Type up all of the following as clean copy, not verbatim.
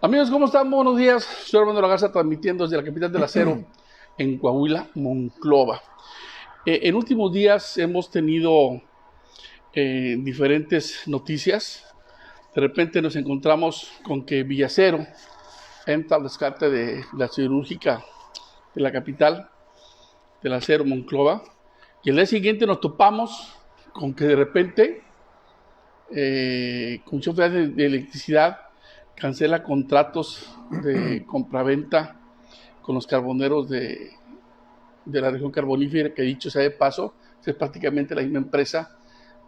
Amigos, ¿cómo están? Buenos días. Soy Armando La Garza, transmitiendo desde la capital del acero en Coahuila, Monclova. En últimos días hemos tenido diferentes noticias. De repente nos encontramos con que Villacero entra al rescate de la siderúrgica de la capital del acero, Monclova. Y el día siguiente nos topamos con que de repente Comisión Federal de Electricidad cancela contratos de compraventa con los carboneros de la región carbonífera, que dicho sea de paso, es prácticamente la misma empresa,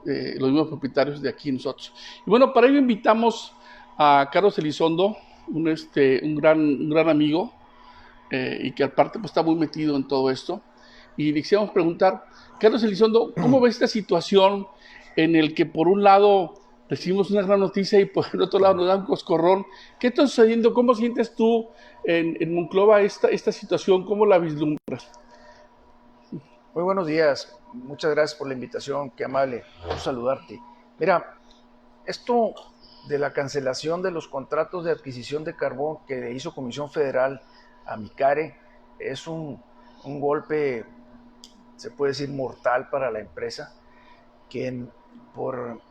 los mismos propietarios de aquí nosotros. Y bueno, para ello invitamos a Carlos Elizondo, un gran amigo, y que aparte pues, está muy metido en todo esto. Y le quisiéramos preguntar, Carlos Elizondo, ¿cómo ves esta situación en el que por un lado recibimos una gran noticia y por el otro lado nos da un coscorrón? ¿Qué está sucediendo? ¿Cómo sientes tú en Monclova esta situación? ¿Cómo la vislumbras? Muy buenos días, muchas gracias por la invitación, qué amable por saludarte. Mira, esto de la cancelación de los contratos de adquisición de carbón que hizo Comisión Federal a Micare es un golpe, se puede decir, mortal para la empresa, quien por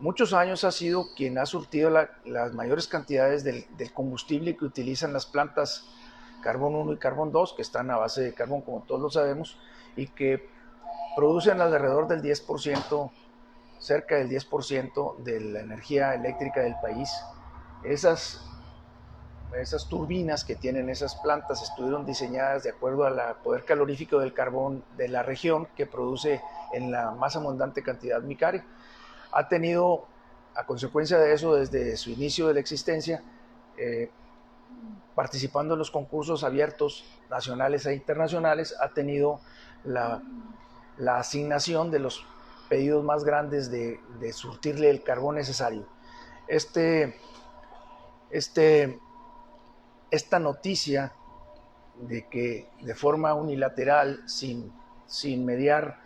muchos años ha sido quien ha surtido las mayores cantidades del combustible que utilizan las plantas Carbón 1 y Carbón 2, que están a base de carbón, como todos lo sabemos, y que producen alrededor del 10%, cerca del 10% de la energía eléctrica del país. Esas turbinas que tienen esas plantas estuvieron diseñadas de acuerdo al poder calorífico del carbón de la región que produce en la más abundante cantidad Micare. Ha tenido, a consecuencia de eso, desde su inicio de la existencia, participando en los concursos abiertos nacionales e internacionales, ha tenido la asignación de los pedidos más grandes de surtirle el carbón necesario. Esta noticia de que de forma unilateral, sin mediar,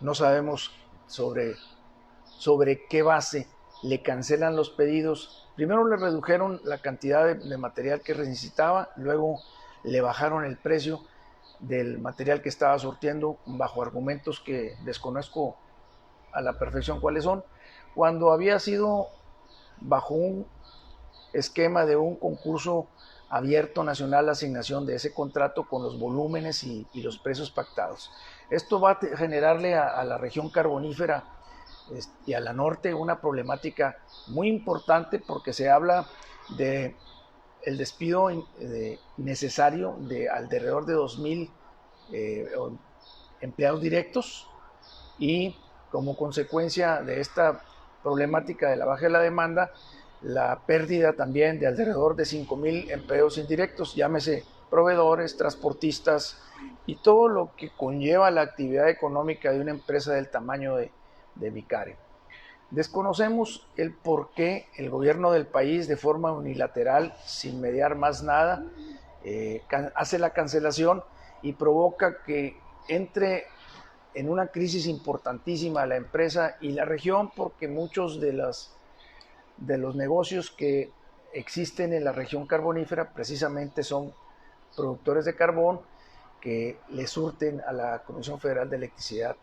no sabemos sobre qué base le cancelan los pedidos. Primero le redujeron la cantidad de material que necesitaba, luego le bajaron el precio del material que estaba surtiendo bajo argumentos que desconozco a la perfección cuáles son, cuando había sido bajo un esquema de un concurso abierto nacional, la asignación de ese contrato con los volúmenes y los precios pactados. Esto va a generarle a la región carbonífera y a la norte una problemática muy importante, porque se habla de el despido necesario de alrededor de 2,000 empleados directos, y como consecuencia de esta problemática de la baja de la demanda, la pérdida también de alrededor de 5,000 empleos indirectos, llámese proveedores, transportistas y todo lo que conlleva la actividad económica de una empresa del tamaño de Micare. Desconocemos el por qué el gobierno del país, de forma unilateral, sin mediar más nada, hace la cancelación y provoca que entre en una crisis importantísima la empresa y la región, porque muchos de los negocios que existen en la región carbonífera precisamente son productores de carbón que le surten a la Comisión Federal de Electricidad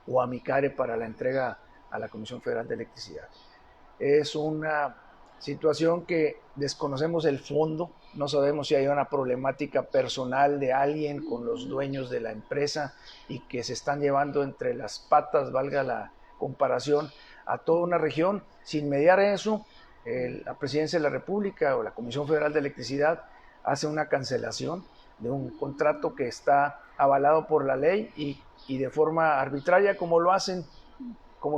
o a Micare para la entrega a la Comisión Federal de Electricidad. Es una situación que desconocemos el fondo, no sabemos si hay una problemática personal de alguien con los dueños de la empresa y que se están llevando entre las patas, valga la comparación, a toda una región. Sin mediar eso, la Presidencia de la República o la Comisión Federal de Electricidad hace una cancelación de un contrato que está avalado por la ley y de forma arbitraria, como lo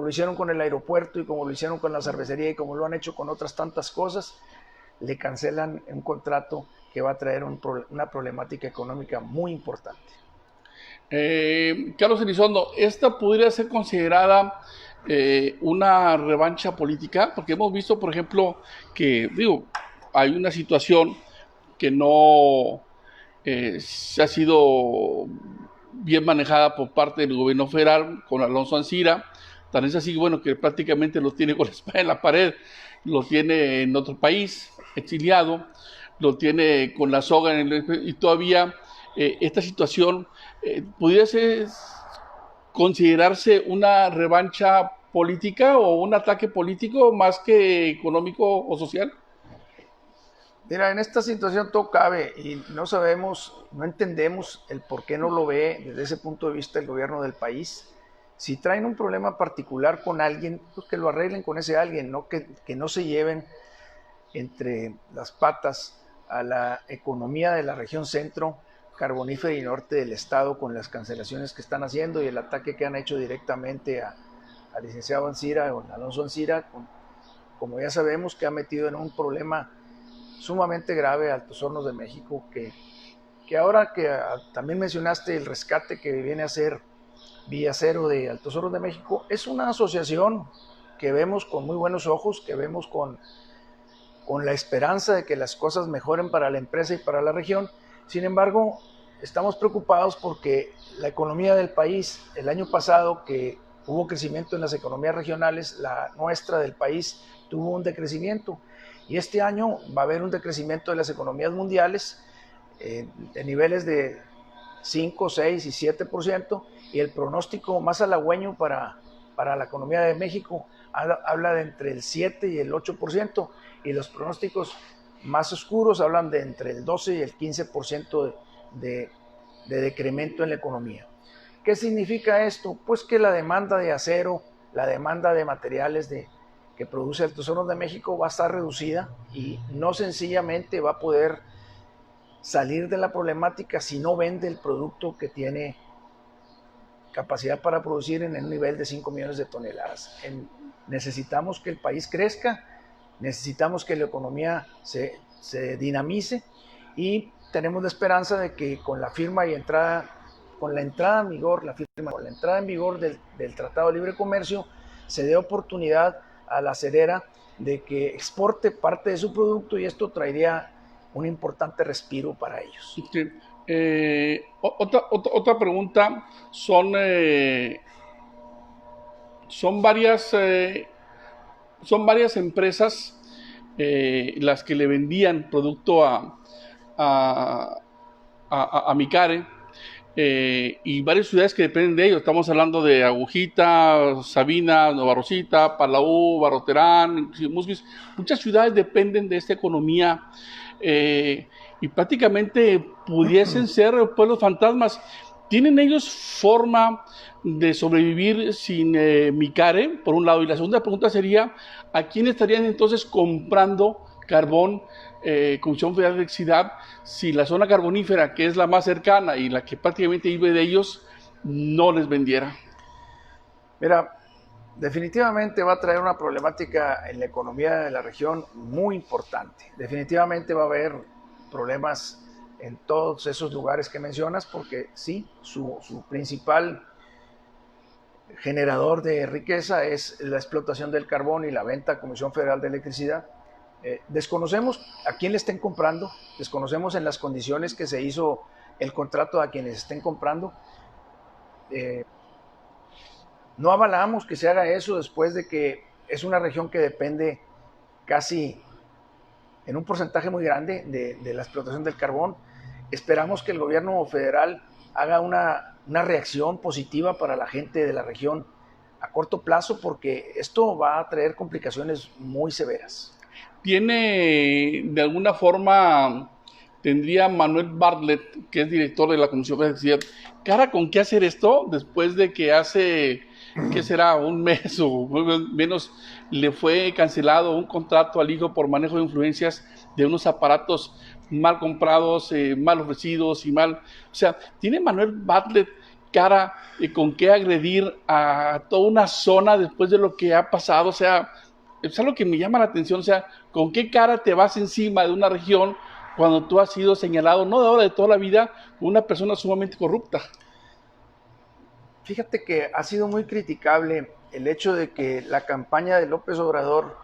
hicieron con el aeropuerto y como lo hicieron con la cervecería y como lo han hecho con otras tantas cosas, le cancelan un contrato que va a traer una problemática económica muy importante. Carlos Elizondo, ¿esta podría ser considerada una revancha política? Porque hemos visto, por ejemplo, que hay una situación que no se ha sido bien manejada por parte del gobierno federal con Alfonso Ancira. Tan es así, bueno, que prácticamente lo tiene con la espada en la pared, lo tiene en otro país, exiliado, lo tiene con la soga y todavía esta situación pudiese considerarse una revancha política o un ataque político más que económico o social. Mira, en esta situación todo cabe y no sabemos, no entendemos el por qué no lo ve desde ese punto de vista el gobierno del país. Si traen un problema particular con alguien, pues que lo arreglen con ese alguien, no que no se lleven entre las patas a la economía de la región centro, carbonífera y norte del estado con las cancelaciones que están haciendo y el ataque que han hecho directamente al licenciado Ancira, o Alonso Ancira, como ya sabemos que ha metido en un problema sumamente grave a Altos Hornos de México, que ahora que también mencionaste el rescate que viene a hacer Villa Cero de Altos Hornos de México, es una asociación que vemos con muy buenos ojos, que vemos con la esperanza de que las cosas mejoren para la empresa y para la región. Sin embargo, estamos preocupados porque la economía del país, el año pasado que hubo crecimiento en las economías regionales, la nuestra del país tuvo un decrecimiento. Y este año va a haber un decrecimiento de las economías mundiales de niveles de 5, 6 y 7%, y el pronóstico más halagüeño para la economía de México habla de entre el 7 y el 8%, y los pronósticos más oscuros hablan de entre el 12 y el 15% de decremento en la economía. ¿Qué significa esto? Pues que la demanda de acero, la demanda de materiales que produce Altos Hornos de México va a estar reducida y no sencillamente va a poder salir de la problemática si no vende el producto que tiene capacidad para producir en un nivel de 5 millones de toneladas. Necesitamos que el país crezca, necesitamos que la economía se dinamice y tenemos la esperanza de que con la firma y con la entrada en vigor del Tratado de Libre Comercio se dé oportunidad a la acerera de que exporte parte de su producto y esto traería un importante respiro para ellos. Sí. Otra pregunta, son varias empresas las que le vendían producto a Micare, y varias ciudades que dependen de ellos. Estamos hablando de Agujita, Sabina, Nueva Rosita, Palau, Barroterán, Musquis. Muchas ciudades dependen de esta economía y prácticamente pudiesen ser pueblos fantasmas. ¿Tienen ellos forma de sobrevivir sin Micare, por un lado? Y la segunda pregunta sería, ¿a quién estarían entonces comprando carbón, Comisión Federal de Electricidad, si la zona carbonífera, que es la más cercana y la que prácticamente vive de ellos, no les vendiera? Mira, definitivamente va a traer una problemática en la economía de la región muy importante. Definitivamente va a haber problemas en todos esos lugares que mencionas, porque sí, su principal generador de riqueza es la explotación del carbón y la venta a Comisión Federal de Electricidad. Desconocemos a quién le estén comprando, desconocemos en las condiciones que se hizo el contrato a quienes estén comprando. No avalamos que se haga eso después de que es una región que depende casi en un porcentaje muy grande de la explotación del carbón. Esperamos que el gobierno federal haga una reacción positiva para la gente de la región a corto plazo, porque esto va a traer complicaciones muy severas. ¿Tiene, de alguna forma, tendría Manuel Bartlett, que es director de la Comisión de Electricidad, cara con qué hacer esto después de que hace, ¿qué será?, un mes o menos, le fue cancelado un contrato al hijo por manejo de influencias de unos aparatos mal comprados, mal ofrecidos y mal... O sea, ¿tiene Manuel Bartlett cara con qué agredir a toda una zona después de lo que ha pasado? O sea, es algo que me llama la atención. O sea, ¿con qué cara te vas encima de una región cuando tú has sido señalado, no de ahora, de toda la vida, como una persona sumamente corrupta? Fíjate que ha sido muy criticable el hecho de que la campaña de López Obrador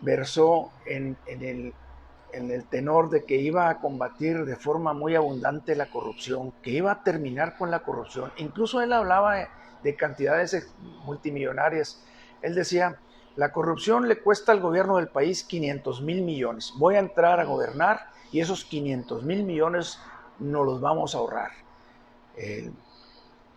versó en el tenor de que iba a combatir de forma muy abundante la corrupción, que iba a terminar con la corrupción. Incluso él hablaba de cantidades multimillonarias. Él decía La corrupción le cuesta al gobierno del país 500,000 millones. Voy a entrar a gobernar y esos 500,000 millones nos los vamos a ahorrar. El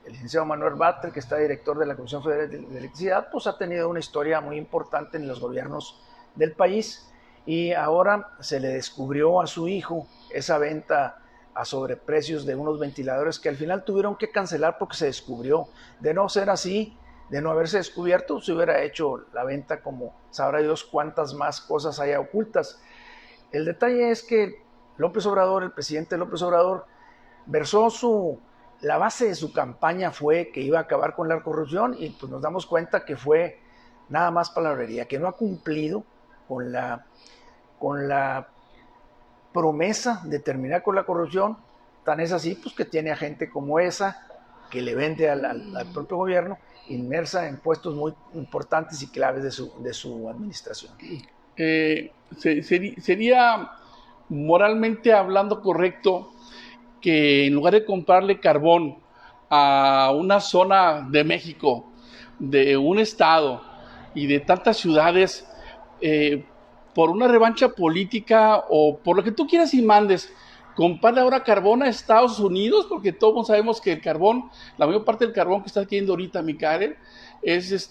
licenciado Manuel Bartlett, que está director de la Comisión Federal de Electricidad, pues ha tenido una historia muy importante en los gobiernos del país y ahora se le descubrió a su hijo esa venta a sobreprecios de unos ventiladores que al final tuvieron que cancelar porque se descubrió. De no ser así, de no haberse descubierto, se hubiera hecho la venta como sabrá Dios cuántas más cosas haya ocultas. El detalle es que López Obrador, el presidente López Obrador, la base de su campaña fue que iba a acabar con la corrupción y pues nos damos cuenta que fue nada más palabrería, que no ha cumplido con la promesa de terminar con la corrupción. Tan es así pues que tiene a gente como esa que le vende al propio gobierno, inmersa en puestos muy importantes y claves de su administración. Sería moralmente hablando correcto que en lugar de comprarle carbón a una zona de México, de un estado y de tantas ciudades, por una revancha política o por lo que tú quieras y mandes, comprarle ahora carbón a Estados Unidos, porque todos sabemos que el carbón, la mayor parte del carbón que está adquiriendo ahorita Micael, es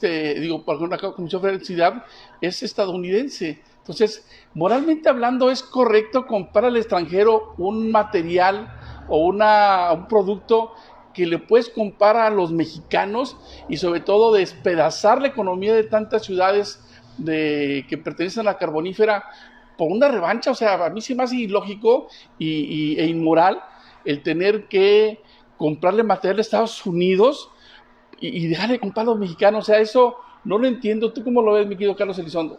por la Comisión Federal de Electricidad, es estadounidense. Entonces, moralmente hablando, ¿es correcto comprar al extranjero un material o un producto que le puedes comprar a los mexicanos y sobre todo despedazar la economía de tantas ciudades que pertenecen a la carbonífera por una revancha? O sea, a mí se me hace ilógico e inmoral el tener que comprarle material a Estados Unidos y dejar de comprar a los mexicanos. O sea, eso no lo entiendo. ¿Tú cómo lo ves, mi querido Carlos Elizondo?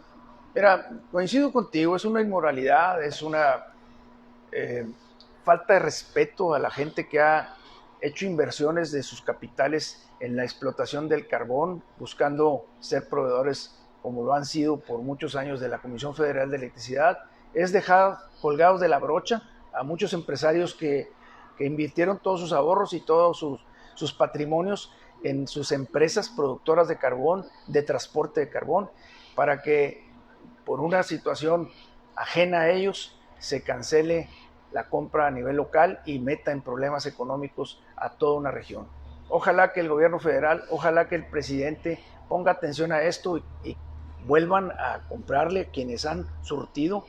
Mira, coincido contigo, es una inmoralidad, es una falta de respeto a la gente que ha hecho inversiones de sus capitales en la explotación del carbón, buscando ser proveedores como lo han sido por muchos años de la Comisión Federal de Electricidad. Es dejar colgados de la brocha a muchos empresarios que invirtieron todos sus ahorros y todos sus patrimonios en sus empresas productoras de carbón, de transporte de carbón, para que por una situación ajena a ellos se cancele la compra a nivel local y meta en problemas económicos a toda una región. Ojalá que el gobierno federal, ojalá que el presidente ponga atención a esto y vuelvan a comprarle a quienes han surtido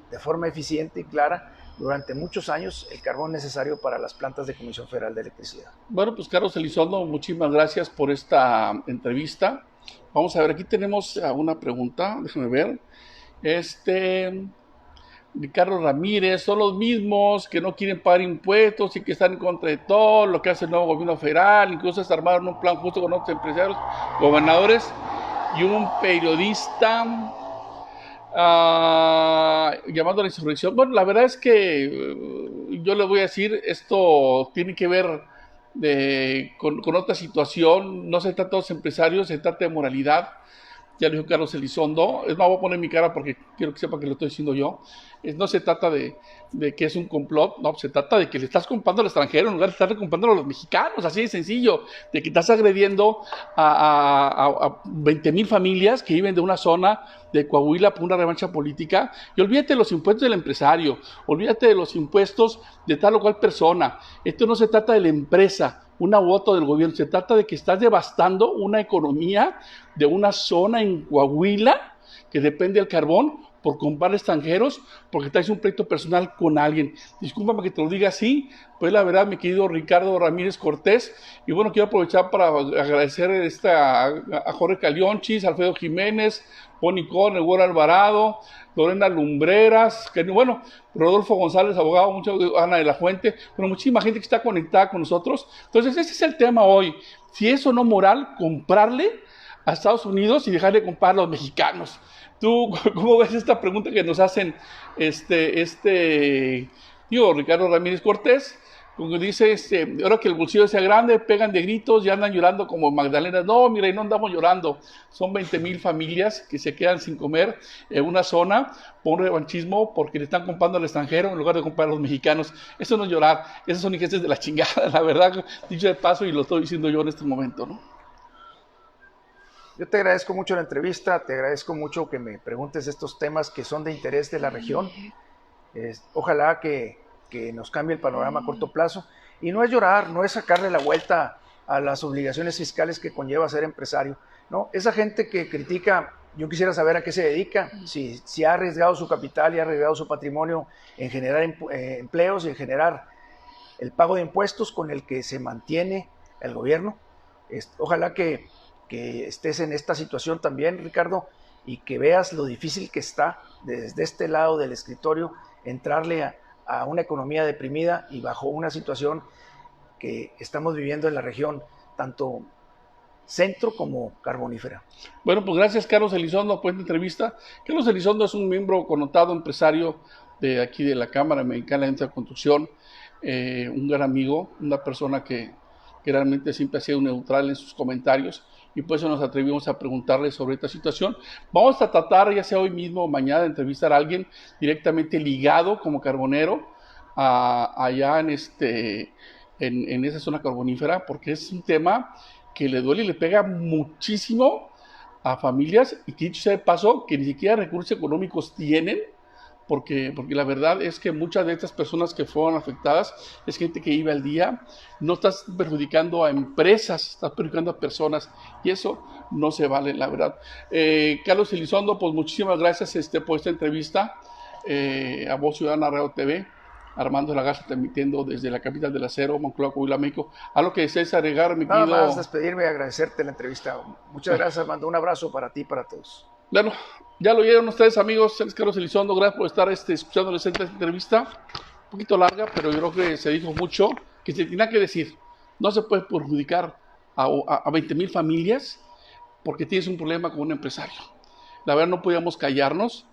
de forma eficiente y clara durante muchos años el carbón necesario para las plantas de Comisión Federal de Electricidad. Bueno, pues Carlos Elizondo, muchísimas gracias por esta entrevista. Vamos a ver, aquí tenemos una pregunta, déjame ver. Ricardo Ramírez, son los mismos que no quieren pagar impuestos y que están en contra de todo lo que hace el nuevo gobierno federal, incluso se armaron un plan justo con otros empresarios, gobernadores y un periodista llamando a la insurrección. Bueno, la verdad es que yo le voy a decir, esto tiene que ver con otra situación, no se trata de los empresarios, se trata de moralidad. Ya lo dijo Carlos Elizondo. Es más, voy a poner mi cara porque quiero que sepa que lo estoy diciendo yo. No se trata de que es un complot, no, se trata de que le estás comprando al extranjero en lugar de estarle comprando a los mexicanos, así de sencillo, de que estás agrediendo a 20,000 familias que viven de una zona de Coahuila por una revancha política. Y olvídate de los impuestos del empresario, olvídate de los impuestos de tal o cual persona. Esto no se trata de la empresa, una u otra del gobierno, se trata de que estás devastando una economía de una zona en Coahuila que depende del carbón por comprar extranjeros, porque traes un pleito personal con alguien. Discúlpame que te lo diga así, pues la verdad, mi querido Ricardo Ramírez Cortés, y bueno, quiero aprovechar para agradecer a Jorge Calionchis, Alfredo Jiménez, Pony Con, Eduardo Alvarado, Lorena Lumbreras, que bueno, Rodolfo González, abogado, Ana de la Fuente, bueno, muchísima gente que está conectada con nosotros. Entonces, ese es el tema hoy. Si es o no moral comprarle a Estados Unidos y dejarle comprar a los mexicanos. ¿Tú cómo ves esta pregunta que nos hacen Ricardo Ramírez Cortés? Como dice, ahora que el bolsillo sea grande, pegan de gritos y andan llorando como Magdalena. No, mira, y no andamos llorando. Son 20,000 familias que se quedan sin comer en una zona por un revanchismo porque le están comprando al extranjero en lugar de comprar a los mexicanos. Eso no es llorar, esas son injusticias de la chingada, la verdad, dicho de paso, y lo estoy diciendo yo en este momento, ¿no? Yo te agradezco mucho la entrevista, te agradezco mucho que me preguntes estos temas que son de interés de la región. Ojalá que nos cambie el panorama a corto plazo. Y no es llorar, no es sacarle la vuelta a las obligaciones fiscales que conlleva ser empresario. No, esa gente que critica, yo quisiera saber a qué se dedica, si ha arriesgado su capital y ha arriesgado su patrimonio en generar empleos y en generar el pago de impuestos con el que se mantiene el gobierno. Ojalá que estés en esta situación también, Ricardo, y que veas lo difícil que está desde este lado del escritorio entrarle a una economía deprimida y bajo una situación que estamos viviendo en la región, tanto centro como carbonífera. Bueno, pues gracias Carlos Elizondo por esta entrevista. Carlos Elizondo es un miembro connotado empresario de aquí de la Cámara Mexicana de Industria de Construcción, un gran amigo, una persona que realmente siempre ha sido neutral en sus comentarios, y por eso nos atrevimos a preguntarle sobre esta situación. Vamos a tratar, ya sea hoy mismo o mañana, de entrevistar a alguien directamente ligado como carbonero allá en esa zona carbonífera, porque es un tema que le duele y le pega muchísimo a familias, y que dicho sea de paso, que ni siquiera recursos económicos tienen, porque la verdad es que muchas de estas personas que fueron afectadas es gente que vive al día. No estás perjudicando a empresas, estás perjudicando a personas, y eso no se vale, la verdad. Carlos Elizondo, pues muchísimas gracias por esta entrevista a Voz Ciudadana Radio TV. Armando de la Garza transmitiendo desde la capital del acero, Monclova, Coahuila, México. ¿Algo que desees agregar, mi querido? Nada más despedirme y agradecerte la entrevista. Muchas gracias, Armando. Un abrazo para ti y para todos. Bueno, ya lo oyeron ustedes, amigos. Es Carlos Elizondo. Gracias por estar escuchándoles esta entrevista. Un poquito larga, pero yo creo que se dijo mucho, que se tenía que decir. No se puede perjudicar a 20,000 familias porque tienes un problema con un empresario. La verdad no podíamos callarnos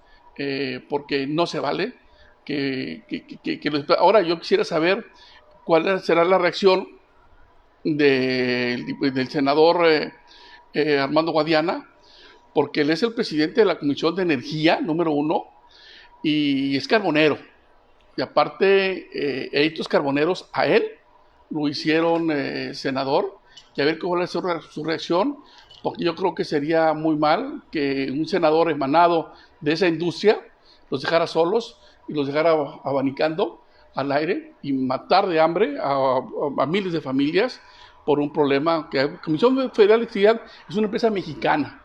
porque no se vale. Ahora yo quisiera saber cuál será la reacción del senador Armando Guadiana, porque él es el presidente de la Comisión de Energía, número 1, y es carbonero. Y aparte, estos carboneros a él lo hicieron senador, y a ver cómo va a ser su reacción, porque yo creo que sería muy mal que un senador emanado de esa industria los dejara solos y los dejara abanicando al aire y matar de hambre a miles de familias por un problema que la Comisión Federal de Electricidad es una empresa mexicana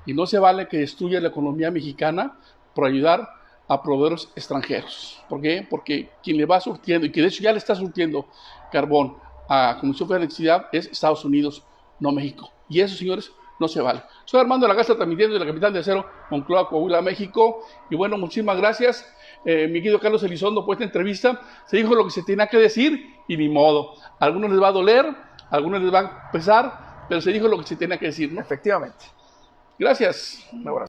y no se vale que destruya la economía mexicana por ayudar a proveedores extranjeros. ¿Por qué? Porque quien le va surtiendo, y que de hecho ya le está surtiendo carbón a la Comisión Federal de Electricidad, es Estados Unidos, no México. Y eso, señores, no se vale. Soy Armando de la Garza, transmitiendo de la capital de acero, Monclova, Coahuila, México. Y bueno, muchísimas gracias, mi querido Carlos Elizondo, por esta entrevista. Se dijo lo que se tenía que decir y ni modo. A algunos les va a doler, a algunos les va a pesar, pero se dijo lo que se tenía que decir, ¿no? Efectivamente. Gracias. Un abrazo.